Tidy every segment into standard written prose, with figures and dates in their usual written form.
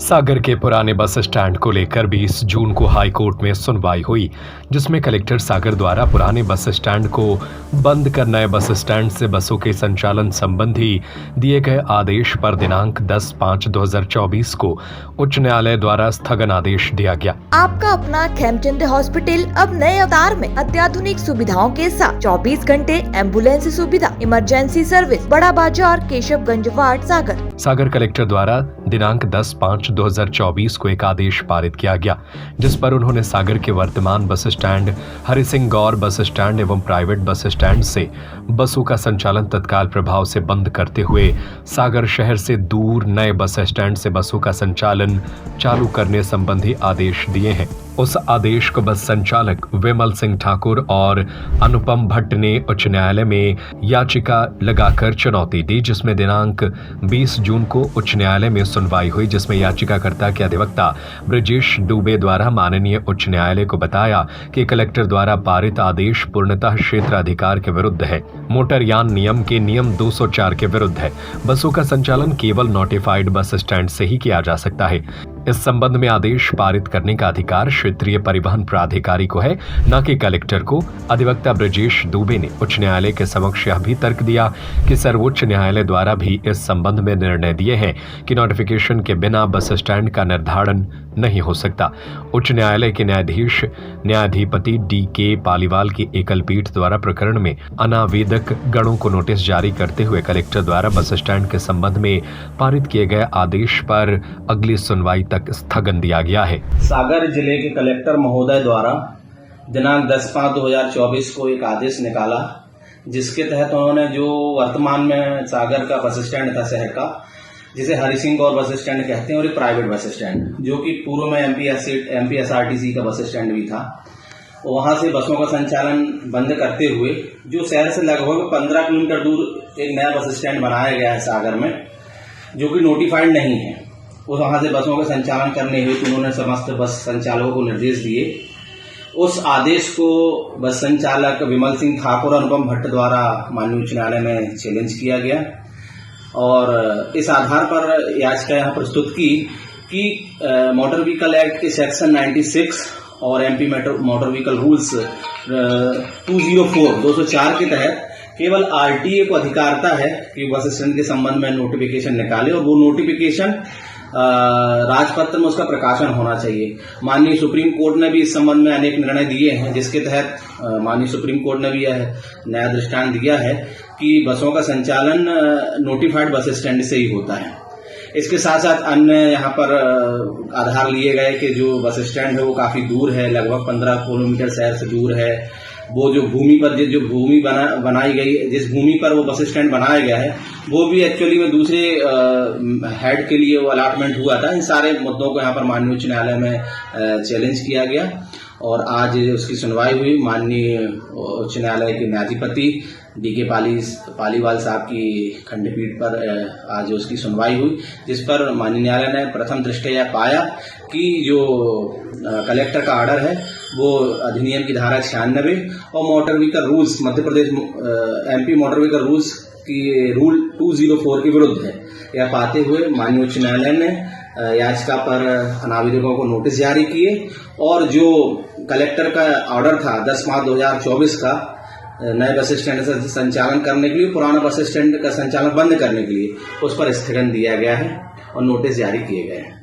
सागर के पुराने bus stand को लेकर 20 जून को हाई कोर्ट में सुनवाई हुई, जिसमें कलेक्टर सागर द्वारा पुराने बस स्टैंड को बंद कर नए बस स्टैंड से बसों के संचालन संबंधी दिए गए आदेश पर दिनांक 10/5/2024 को उच्च न्यायालय द्वारा स्थगन आदेश दिया गया। आपका अपना खेमचंद हॉस्पिटल अब नए अवतार में अत्याधुनिक सुविधाओं के साथ 24 घंटे एम्बुलेंस सुविधा, इमरजेंसी सर्विस, बड़ा बाजार, केशवगंज वार्ड, सागर कलेक्टर द्वारा दिनांक 10/5/2024 को एक आदेश पारित किया गया, जिस पर उन्होंने सागर के वर्तमान बस स्टैंड, हरि सिंह गौर बस स्टैंड एवं प्राइवेट बस स्टैंड से बसों का संचालन तत्काल प्रभाव से बंद करते हुए सागर शहर से दूर नए बस स्टैंड से बसों का संचालन चालू करने संबंधी आदेश दिए हैं। उस आदेश को बस संचालक विमल सिंह ठाकुर और अनुपम भट्ट ने उच्च न्यायालय में याचिका लगाकर चुनौती दी, जिसमें दिनांक 20 जून को उच्च न्यायालय में सुनवाई हुई, जिसमें याचिकाकर्ता के अधिवक्ता ब्रजेश दुबे द्वारा माननीय उच्च न्यायालय को बताया कि कलेक्टर द्वारा पारित आदेश पूर्णतः क्षेत्राधिकार के विरुद्ध है, मोटरयान नियम के नियम 204 के विरुद्ध है। बसों का संचालन केवल नोटिफाइड बस स्टैंड से ही किया जा सकता है। इस संबंध में आदेश पारित करने का अधिकार क्षेत्रीय परिवहन प्राधिकारी को है, न कि कलेक्टर को। अधिवक्ता ब्रजेश दुबे ने उच्च न्यायालय के समक्ष यह भी तर्क दिया कि सर्वोच्च न्यायालय द्वारा भी इस संबंध में निर्णय दिए हैं कि नोटिफिकेशन के बिना बस स्टैंड का निर्धारण नहीं हो सकता। उच्च न्यायालय के न्यायाधीश न्यायाधिपति DK पालीवाल की एकल पीठ द्वारा प्रकरण में अनावेदक गणों को नोटिस जारी करते हुए कलेक्टर द्वारा बस स्टैंड के संबंध में पारित किए गए आदेश पर अगली सुनवाई तक स्थगन दिया गया है। सागर जिले के कलेक्टर महोदय द्वारा दिनांक 10/5/2024 को एक आदेश निकाला, जिसके तहत उन्होंने जो वर्तमान में सागर का बस स्टैंड था शहर का, जिसे हरि सिंह गौर बस स्टैंड कहते हैं, और एक प्राइवेट बस स्टैंड जो कि पूर्व में MPSRTC का बस स्टैंड भी था, वहां से बसों का संचालन बंद करते हुए जो शहर से लगभग 15 किलोमीटर दूर एक नया बस स्टैंड बनाया गया है सागर में, जो कि नोटिफाइड नहीं है, वहां से बसों का संचालन करने हेतु उन्होंने समस्त बस संचालकों को निर्देश दिए। उस आदेश को बस संचालक विमल सिंह ठाकुर और अनुपम भट्ट द्वारा माननीय उच्च न्यायालय में चैलेंज किया गया और इस आधार पर याचिका यहाँ प्रस्तुत की कि मोटर व्हीकल एक्ट के सेक्शन 96 और MP मोटर व्हीकल रूल्स 204 के तहत केवल RTA को अधिकारता है कि बस स्टैंड के संबंध में नोटिफिकेशन निकाले, और वो नोटिफिकेशन राजपत्र में उसका प्रकाशन होना चाहिए। माननीय सुप्रीम कोर्ट ने भी इस संबंध में अनेक निर्णय दिए हैं, जिसके तहत माननीय सुप्रीम कोर्ट ने भी यह नया दृष्टांत दिया है कि बसों का संचालन नोटिफाइड बस स्टैंड से ही होता है। इसके साथ साथ अन्य यहाँ पर आधार लिए गए कि जो बस स्टैंड है वो काफी दूर है, लगभग 15 किलोमीटर शहर से दूर है। वो जो भूमि पर जो भूमि बनाई गई, जिस भूमि पर वो बस स्टैंड बनाया गया है, वो भी एक्चुअली में दूसरे हेड के लिए वो अलॉटमेंट हुआ था। इन सारे मुद्दों को यहाँ पर माननीय उच्च न्यायालय में चैलेंज किया गया और आज उसकी सुनवाई हुई। माननीय उच्च न्यायालय के न्यायाधिपति DK पालीवाल साहब की खंडपीठ पर आज उसकी सुनवाई हुई, जिस पर माननीय न्यायालय ने प्रथम दृष्टया यह पाया कि जो कलेक्टर का ऑर्डर है वो अधिनियम की धारा 96 और motor vehicle rules, Madhya Pradesh MP motor vehicle rules की रूल 204 के विरुद्ध है। यह पाते हुए माननीय उच्च न्यायालय ने याचिका पर अनावेदकों को नोटिस जारी किए और जो कलेक्टर का ऑर्डर था 10/5/2024 का नए बस स्टैंड से संचालन करने के लिए, पुराना बस स्टैंड का संचालन बंद करने के लिए, उस पर स्थगन दिया गया है और नोटिस जारी किए गए हैं।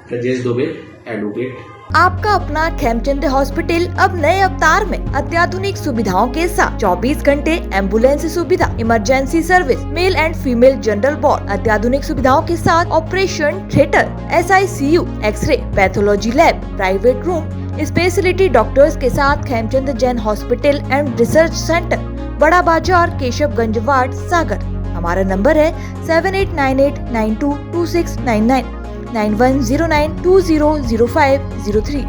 ब्रजेश दुबे, एडवोकेट। आपका अपना खेमचंद हॉस्पिटल अब नए अवतार में अत्याधुनिक सुविधाओं के साथ 24 घंटे एम्बुलेंस सुविधा, emergency service, male and female general ward, अत्याधुनिक सुविधाओं के साथ operation theatre, SICU, X ray, pathology lab, private room, speciality doctors के साथ Khemchand Jain hospital and research centre, Bada Bazaar, Keshavganj ward, सागर। हमारा नंबर है 7898922699, 9109200503।